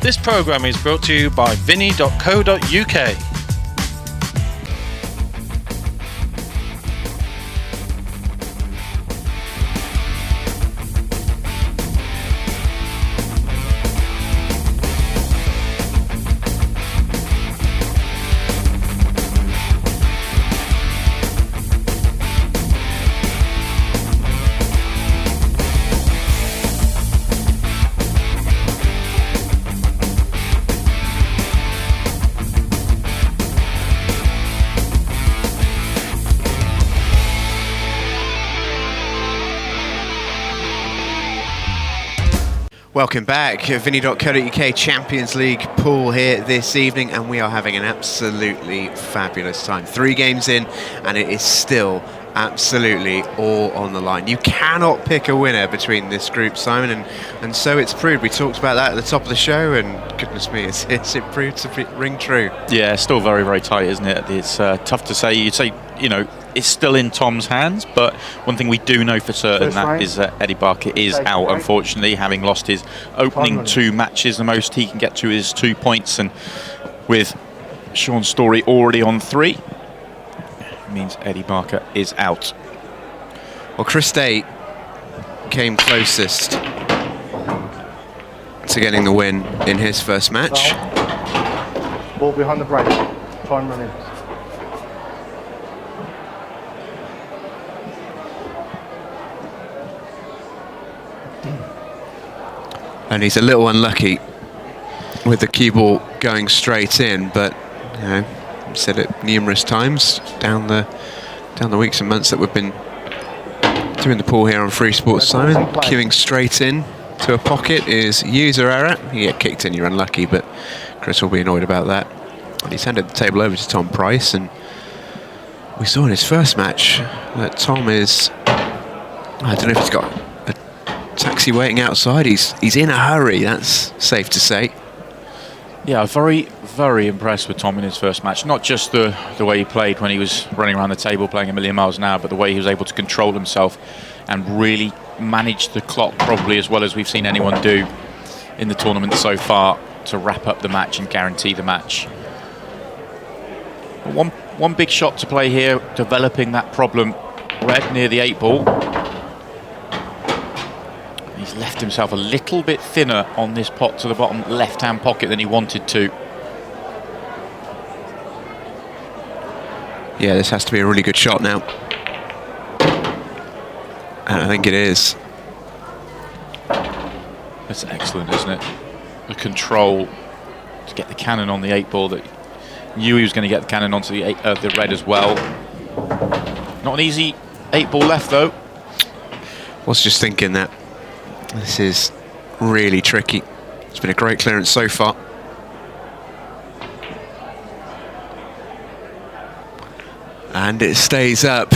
This programme is brought to you by vinny.co.uk. Welcome back, vinny.co.uk Champions League pool here this evening, and we are having an absolutely fabulous time. 3 games in, and it is still absolutely all on the line. You cannot pick a winner between this group, Simon, and so it's proved. We talked about that at the top of the show, and goodness me, it proved to ring true. Yeah, it's still very, very tight, isn't it? It's tough to say. You'd say, you know, it's still in Tom's hands, but one thing we do know for certain is that Eddie Barker is out, unfortunately, having lost his opening 2 matches. The most he can get to is 2 points, and with Sean Story already on 3, it means Eddie Barker is out. Well, Chris Day came closest to getting the win in his first match. Ball behind the break, time running. And he's a little unlucky with the cue ball going straight in, but you know, I've said it numerous times down the weeks and months that we've been doing the pool here on Free Sports, Simon. Queuing straight in to a pocket is user error. You get kicked in, you're unlucky, but Chris will be annoyed about that. And he's handed the table over to Tom Price, and we saw in his first match that Tom is, I don't know if he's got a taxi waiting outside. He's in a hurry, that's safe to say. Yeah, very, very impressed with Tom in his first match. Not just the way he played when he was running around the table playing a million miles an hour, but the way he was able to control himself and really manage the clock probably as well as we've seen anyone do in the tournament so far to wrap up the match and guarantee the match. One big shot to play here, developing that problem. Red near the 8 ball. He's left himself a little bit thinner on this pot to the bottom left-hand pocket than he wanted to. Yeah, this has to be a really good shot now. And I think it is. That's excellent, isn't it? The control to get the cannon on the 8 ball that knew he was going to get the cannon onto the red as well. Not an easy 8 ball left though. Was just thinking that this is really tricky. It's been a great clearance so far. And it stays up.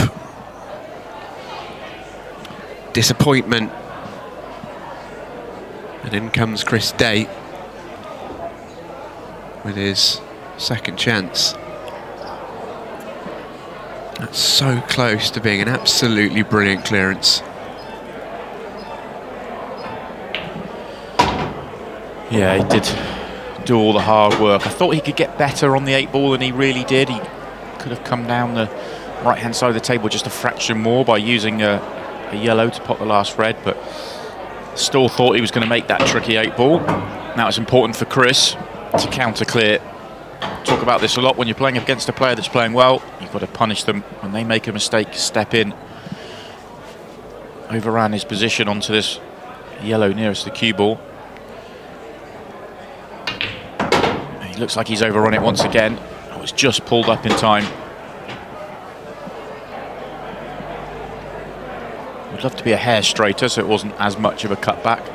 Disappointment. And in comes Chris Day with his second chance. That's so close to being an absolutely brilliant clearance. Yeah, he did do all the hard work. I thought he could get better on the 8 ball than he really did. He could have come down the right-hand side of the table just a fraction more by using a yellow to pot the last red, but still thought he was going to make that tricky 8 ball. Now it's important for Chris to counter clear. Talk about this a lot when you're playing against a player that's playing well. You've got to punish them when they make a mistake. Step in. Overran his position onto this yellow nearest the cue ball. He looks like he's overrun it once again. It was just pulled up in time. Would love to be a hair straighter so it wasn't as much of a cutback,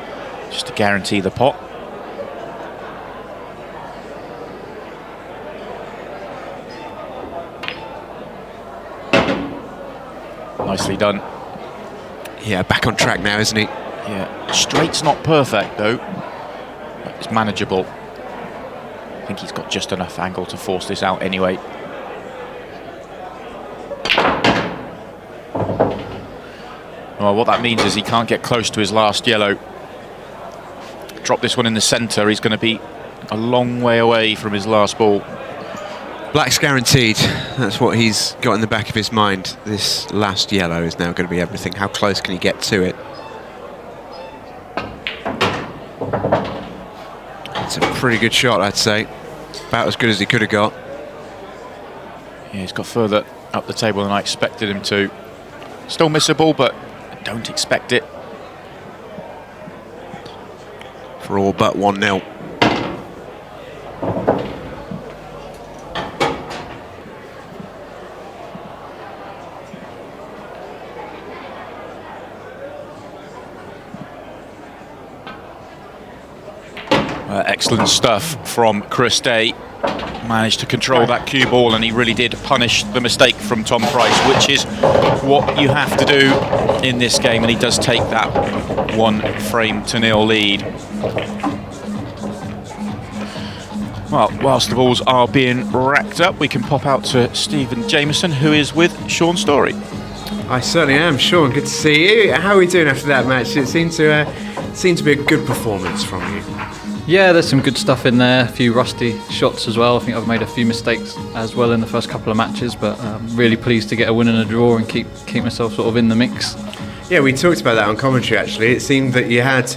just to guarantee the pot. Nicely done. Yeah, back on track now, isn't he? Yeah, straight's not perfect though, but it's manageable. I think he's got just enough angle to force this out anyway. Well, what that means is he can't get close to his last yellow. Drop this one in the centre, he's going to be a long way away from his last ball. Black's guaranteed. That's what he's got in the back of his mind. This last yellow is now going to be everything. How close can he get to it? It's a pretty good shot, I'd say. About as good as he could have got. Yeah, he's got further up the table than I expected him to. Still missable, but I don't expect it. For all but 1-0. Excellent stuff from Chris Day. Managed to control that cue ball, and he really did punish the mistake from Tom Price, which is what you have to do in this game, and he does take that 1-0 lead. Well, whilst the balls are being racked up, we can pop out to Stephen Jameson, who is with Sean Story. I certainly am, Sean. Good to see you. How are we doing after that match? It seemed to be a good performance from you. Yeah, there's some good stuff in there, a few rusty shots as well. I think I've made a few mistakes as well in the first couple of matches, but really pleased to get a win and a draw and keep myself sort of in the mix. Yeah, we talked about that on commentary actually. It seemed that you had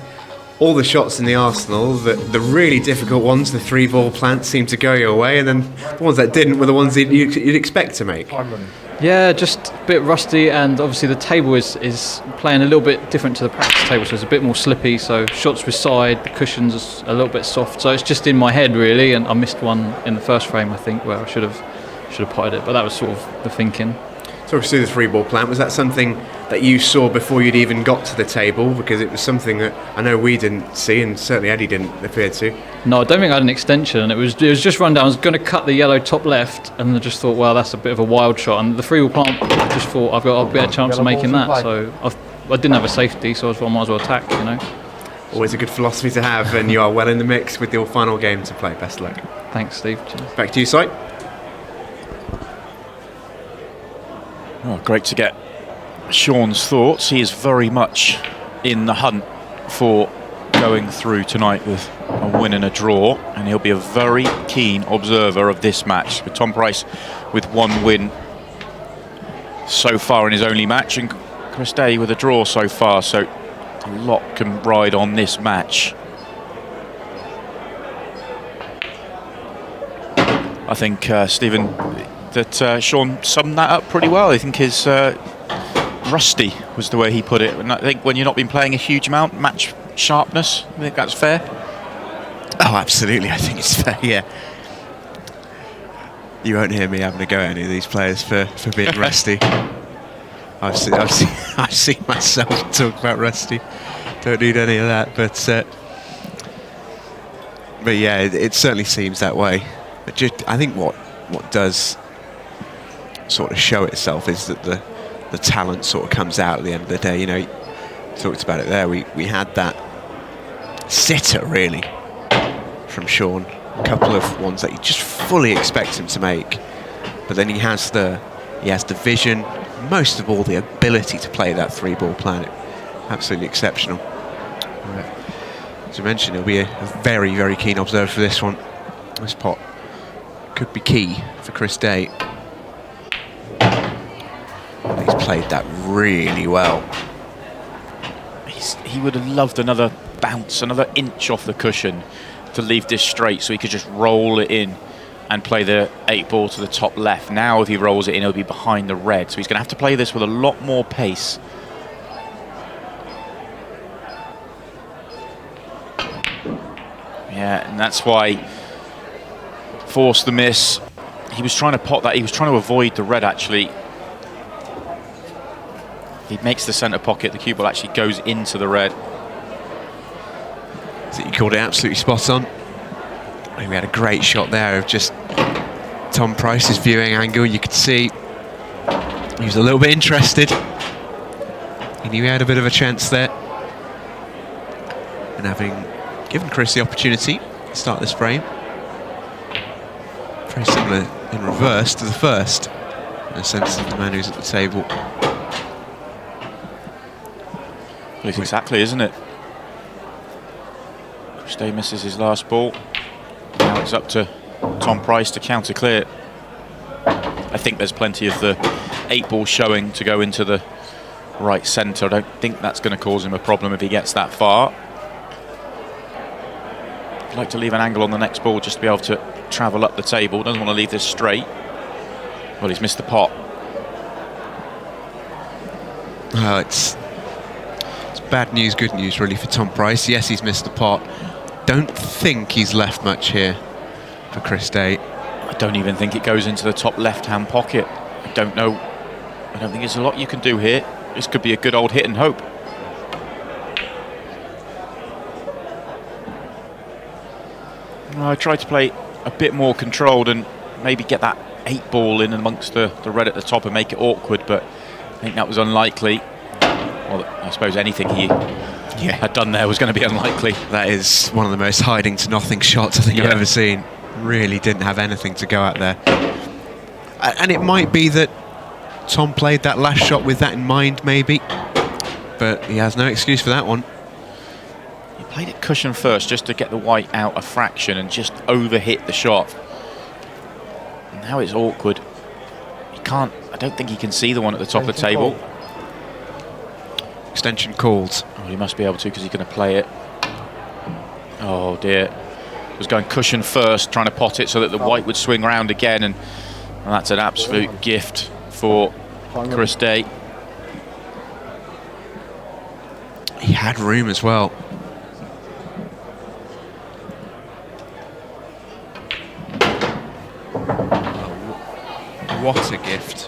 all the shots in the arsenal, the really difficult ones, the 3-ball plants seemed to go your way, and then the ones that didn't were the ones that you'd expect to make. Yeah, just a bit rusty, and obviously the table is playing a little bit different to the practice table, so it's a bit more slippy, so shots with side, the cushions are a little bit soft, so it's just in my head really, and I missed one in the first frame I think where I should have potted it, but that was sort of the thinking. Talk us through the 3-ball plant. Was that something that you saw before you'd even got to the table? Because it was something that I know we didn't see, and certainly Eddie didn't appear to. No, I don't think I had an extension. It was just run down. I was going to cut the yellow top left, and I just thought, well, that's a bit of a wild shot. And the 3-ball plant, I just thought I've got a better chance of making that. So I didn't have a safety, so I might as well attack, you know. Always a good philosophy to have, and you are well in the mix with your final game to play. Best luck. Thanks, Steve. Cheers. Back to you, Si. Oh, great to get Sean's thoughts. He is very much in the hunt for going through tonight with a win and a draw, and he'll be a very keen observer of this match, with Tom Price with 1 win so far in his only match, and Chris Day with a draw so far, so a lot can ride on this match. I think, Stephen, that Sean summed that up pretty well. I think his rusty was the way he put it, and I think when you're not been playing a huge amount, match sharpness, I think that's fair. Oh, absolutely, I think it's fair, yeah. You won't hear me having a go at any of these players for being rusty. I've seen myself talk about rusty. Don't need any of that, but yeah, it certainly seems that way. But just, I think what does sort of show itself is that the talent sort of comes out at the end of the day. You know, you talked about it there. We had that sitter really from Sean, a couple of ones that you just fully expect him to make, but then he has the vision, most of all the ability to play that 3-ball plan. Absolutely exceptional. As you mentioned, he'll be a very, very keen observer for this one. This pot could be key for Chris Day. He's played that really well. He would have loved another bounce, another inch off the cushion to leave this straight, so he could just roll it in and play the 8-ball to the top left. Now if he rolls it in, he'll be behind the red, so he's going to have to play this with a lot more pace. Yeah, and that's why forced the miss. He was trying to pot that, he was trying to avoid the red actually. He makes the centre pocket, the cue ball actually goes into the red. So you called it absolutely spot on. I mean, we had a great shot there of just Tom Price's viewing angle. You could see he was a little bit interested. He knew he had a bit of a chance there. And having given Chris the opportunity to start this frame, very similar in reverse to the first, in a sense of the man who's at the table. Exactly, isn't it? Chris Day misses his last ball. Now it's up to Tom Price to counter clear. I think there's plenty of the 8-ball showing to go into the right centre. I don't think that's going to cause him a problem if he gets that far. I'd like to leave an angle on the next ball just to be able to travel up the table. Doesn't want to leave this straight. Well, he's missed the pot. Oh, it's bad news, good news really for Tom Price. Yes, he's missed the pot. Don't think he's left much here for Chris Day. I don't even think it goes into the top left-hand pocket. I don't know. I don't think there's a lot you can do here. This could be a good old hit and hope. I tried to play a bit more controlled and maybe get that 8-ball in amongst the red at the top and make it awkward, but I think that was unlikely. Well, I suppose anything he had done there was going to be unlikely. That is one of the most hiding to nothing shots I think I've ever seen. Really didn't have anything to go out there. And it might be that Tom played that last shot with that in mind, maybe. But he has no excuse for that one. He played it cushion first just to get the white out a fraction and just overhit the shot. And now it's awkward. He can't, I don't think he can see the one at the top of the table. Extension called. Oh, he must be able to because he's going to play it. Oh dear. Was going cushion first, trying to pot it so that the white would swing round again, and that's an absolute gift for Chris Day. He had room as well. What a gift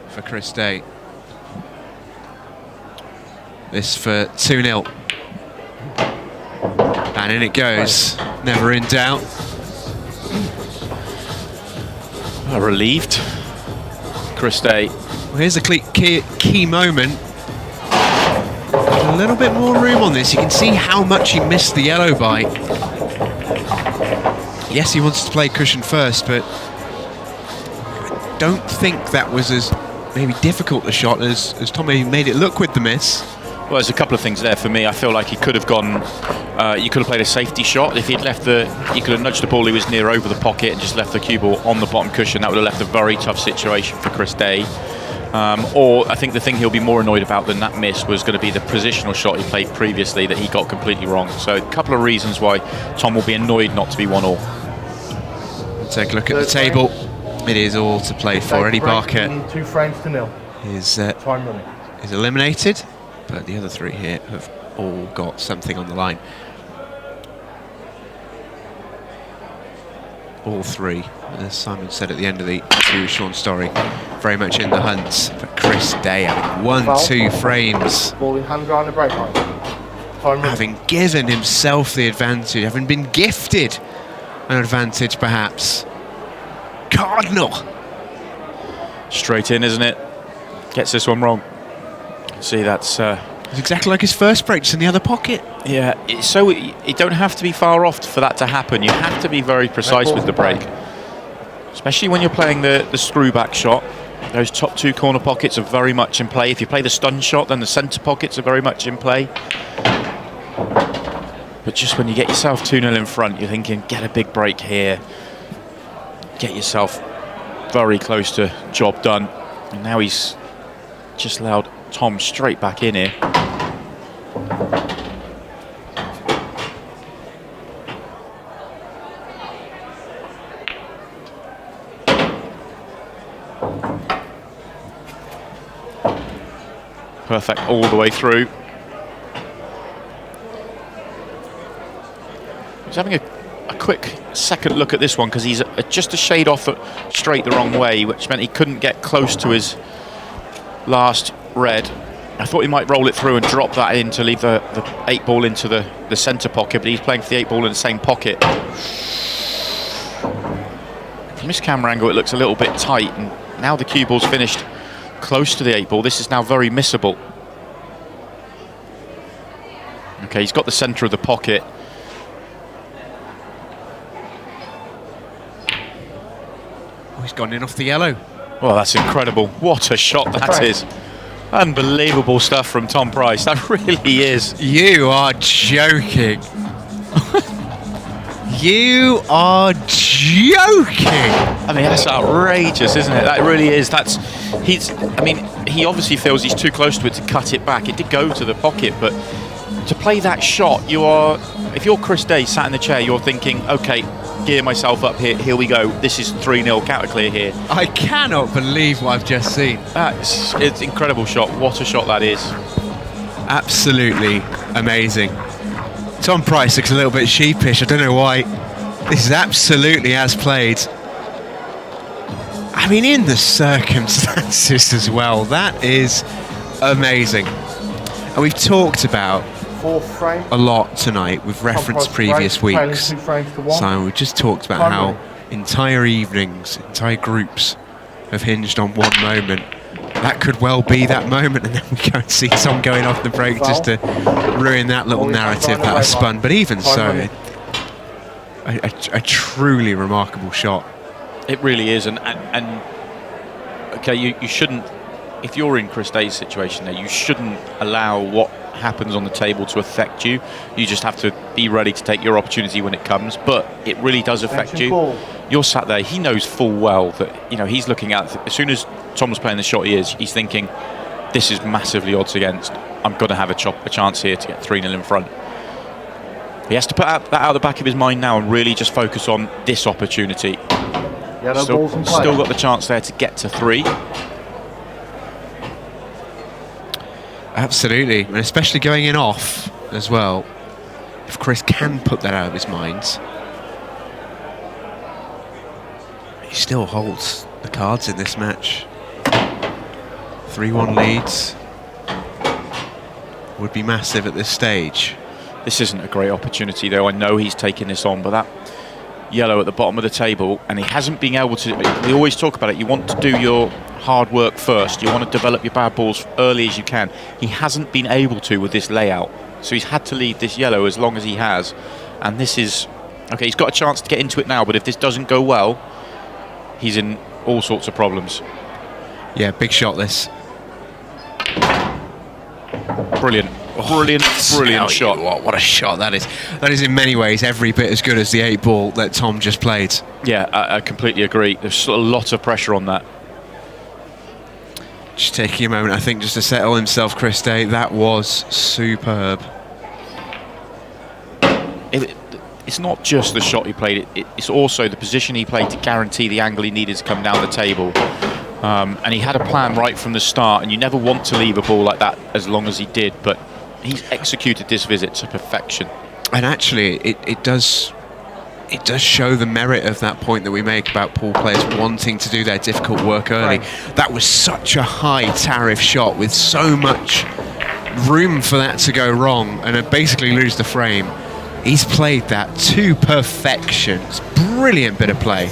for Chris Day. This for 2-0. And in it goes, never in doubt. Relieved, Chris Day. Well, here's a key moment. A little bit more room on this. You can see how much he missed the yellow by. Yes, he wants to play cushion first, but I don't think that was as maybe difficult a shot as Tom maybe made it look with the miss. Well, there's a couple of things there for me. I feel like he could have gone. You could have played a safety shot. If he'd left he could have nudged the ball he was near over the pocket and just left the cue ball on the bottom cushion. That would have left a very tough situation for Chris Day. Or I think the thing he'll be more annoyed about than that miss was going to be the positional shot he played previously that he got completely wrong. So a couple of reasons why Tom will be annoyed not to be 1-all. Take a look at the table. It is all to play for. Eddie Barker 2 frames to nil. is eliminated, but the other 3 here have all got something on the line. All 3, as Simon said at the end of the interview with Sean Storey, very much in the hunt. But Chris Day having 1-2 frames, Ball in hand behind the break line. having given himself the advantage, having been gifted an advantage perhaps. Cardinal! Straight in, isn't it? Gets this one wrong. See, that's... It's exactly like his first break, just in the other pocket. Yeah, so you don't have to be far off for that to happen. You have to be very precise with the break. Especially when you're playing the screw back shot. Those top 2 corner pockets are very much in play. If you play the stun shot, then the centre pockets are very much in play. But just when you get yourself 2-0 in front, you're thinking, get a big break here. Get yourself very close to job done. And now he's just allowed Tom straight back in here. Perfect all the way through. He's having a quick second look at this one because he's just a shade off straight the wrong way, which meant he couldn't get close to his last red. I thought he might roll it through and drop that in to leave the 8-ball into the centre pocket, but he's playing for the 8-ball in the same pocket. From this camera angle, it looks a little bit tight, and now the cue ball's finished close to the 8-ball. This is now very missable. Okay, he's got the centre of the pocket. Oh, he's gone in off the yellow. Well, that's incredible. What a shot that is. Unbelievable stuff from Tom Price. That really is. You are joking. You are joking. I mean, that's outrageous, isn't it? That really is. He obviously feels he's too close to it to cut it back. It did go to the pocket, but to play that shot, if you're Chris Day sat in the chair, you're thinking, okay, gear myself up here we go. This is 3-0 counter clear here. I cannot believe what I've just seen. It's an incredible shot. What a shot that is. Absolutely amazing. Tom Price looks a little bit sheepish. I don't know why. This is absolutely as played. I mean, in the circumstances as well, that is amazing. And we've talked about a lot tonight. We've referenced previous weeks. So we just talked about how entire evenings, entire groups have hinged on one moment. That could well be that moment, and then we go and see Tom going off the break just to ruin that little narrative that I spun. But even so, a truly remarkable shot. It really is, and okay, you shouldn't, if you're in Chris Day's situation there, you shouldn't allow what happens on the table to affect you. You just have to be ready to take your opportunity when it comes, but it really does affect you. You're sat there, he knows full well that, he's looking at, as soon as Tom's playing the shot he's thinking, this is massively odds against, I'm going to have a chance here to get 3-0 in front. He has to put that out of the back of his mind now and really just focus on this opportunity. Still got the chance there to get to 3. Absolutely, and especially going in off as well. If Chris can put that out of his mind, he still holds the cards in this match. 3-1 leads would be massive at this stage. This isn't a great opportunity though. I know he's taking this on, but that yellow at the bottom of the table, and he hasn't been able to. We always talk about it, you want to do your hard work first, you want to develop your bad balls early as you can. He hasn't been able to with this layout, so he's had to leave this yellow as long as he has, and this is okay. He's got a chance to get into it now, but if this doesn't go well, he's in all sorts of problems. Yeah, big shot this. Brilliant shot. What a shot that is. That is in many ways every bit as good as the 8-ball that Tom just played. Yeah, I completely agree. There's a lot of pressure on that. Just taking a moment, I think, just to settle himself, Chris Day. That was superb. It's not just the shot he played, it's also the position he played to guarantee the angle he needed to come down the table. And he had a plan right from the start, and you never want to leave a ball like that as long as he did, but he's executed this visit to perfection. And actually, it does show the merit of that point that we make about pool players wanting to do their difficult work early. Right. That was such a high tariff shot with so much room for that to go wrong and basically lose the frame. He's played that to perfection. It's a brilliant bit of play.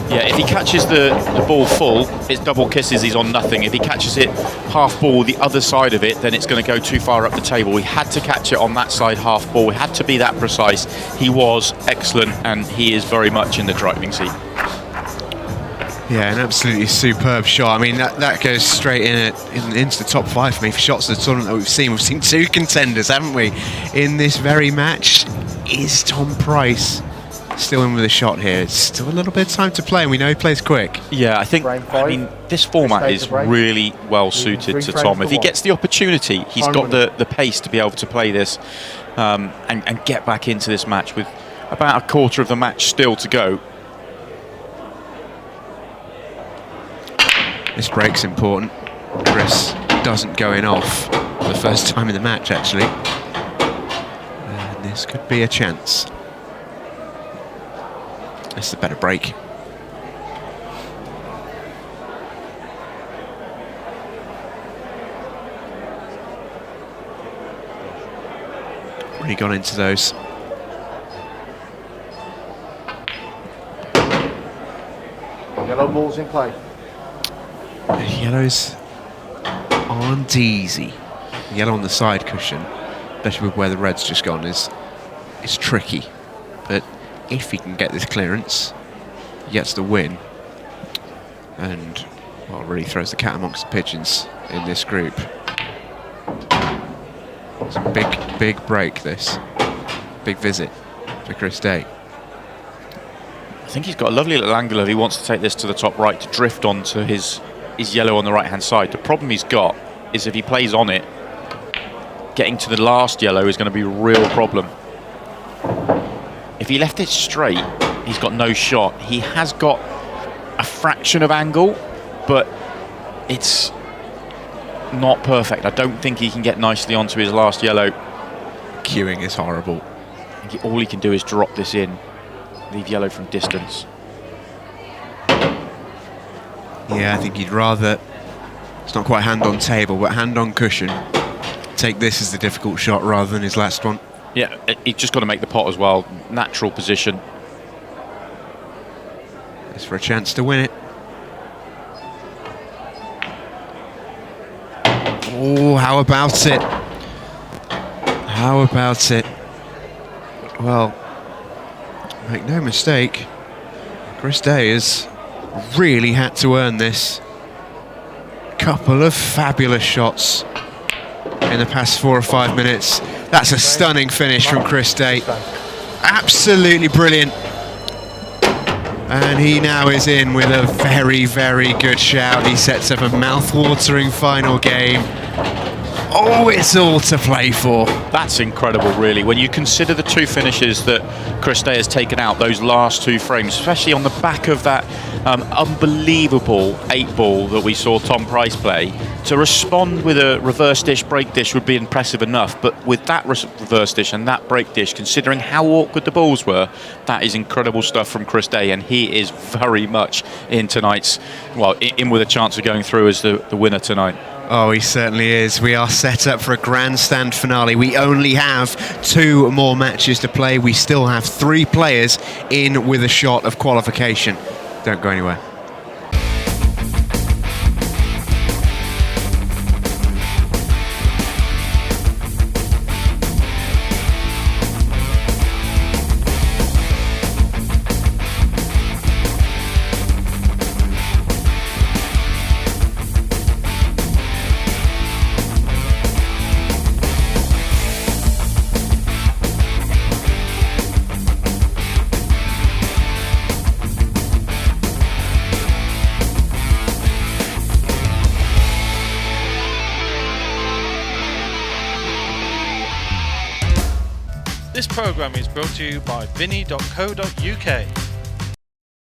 Yeah, if he catches the ball full, it's double kisses, he's on nothing. If he catches it half ball the other side of it, then it's going to go too far up the table. We had to catch it on that side half ball. We had to be that precise. He was excellent, and he is very much in the driving seat. Yeah, an absolutely superb shot. I mean, that goes straight into the top 5 for me for shots of the tournament that we've seen. We've seen 2 contenders, haven't we, in this very match. Is Tom Price still in with a shot here? It's still a little bit of time to play, and we know he plays quick. Yeah, I mean, this format is really well suited to Tom. If he gets the opportunity, he's got the pace to be able to play this and get back into this match with about a quarter of the match still to go. This break's important. Chris doesn't go in off for the first time in the match, actually. And this could be a chance. This is a better break. Really gone into those. Yellow ball's in play. Yellows aren't easy. Yellow on the side cushion, especially with where the red's just gone, is tricky. But if he can get this clearance, he gets the win. And, well, really throws the cat amongst the pigeons in this group. It's a big break, this. Big visit for Chris Day. I think he's got a lovely little angle if he wants to take this to the top right to drift onto his yellow on the right-hand side. The problem he's got is if he plays on it, getting to the last yellow is going to be a real problem. If he left it straight, he's got no shot. He has got a fraction of angle, but it's not perfect. I don't think he can get nicely onto his last yellow. Queuing is horrible. I think all he can do is drop this in, leave yellow from distance. Yeah, I think he'd rather, it's not quite hand on table, but hand on cushion. Take this as the difficult shot rather than his last one. Yeah, he's just got to make the pot as well. Natural position. It's for a chance to win it. Oh, how about it? How about it? Well, make no mistake, Chris Day has really had to earn this. Couple of fabulous shots in the past 4 or 5 minutes. That's a stunning finish from Chris Day. Absolutely brilliant. And he now is in with a very, very good shout. He sets up a mouth-watering final game. Oh, it's all to play for. That's incredible, really. When you consider the 2 finishes that Chris Day has taken out, those last 2 frames, especially on the back of that unbelievable 8-ball that we saw Tom Price play, to respond with a reverse dish, break dish would be impressive enough. But with that reverse dish and that break dish, considering how awkward the balls were, that is incredible stuff from Chris Day. And he is very much in tonight's, well, in with a chance of going through as the winner tonight. Oh, he certainly is. We are set up for a grandstand finale. We only have 2 more matches to play. We still have 3 players in with a shot of qualification. Don't go anywhere. This programme is brought to you by Vinny.co.uk.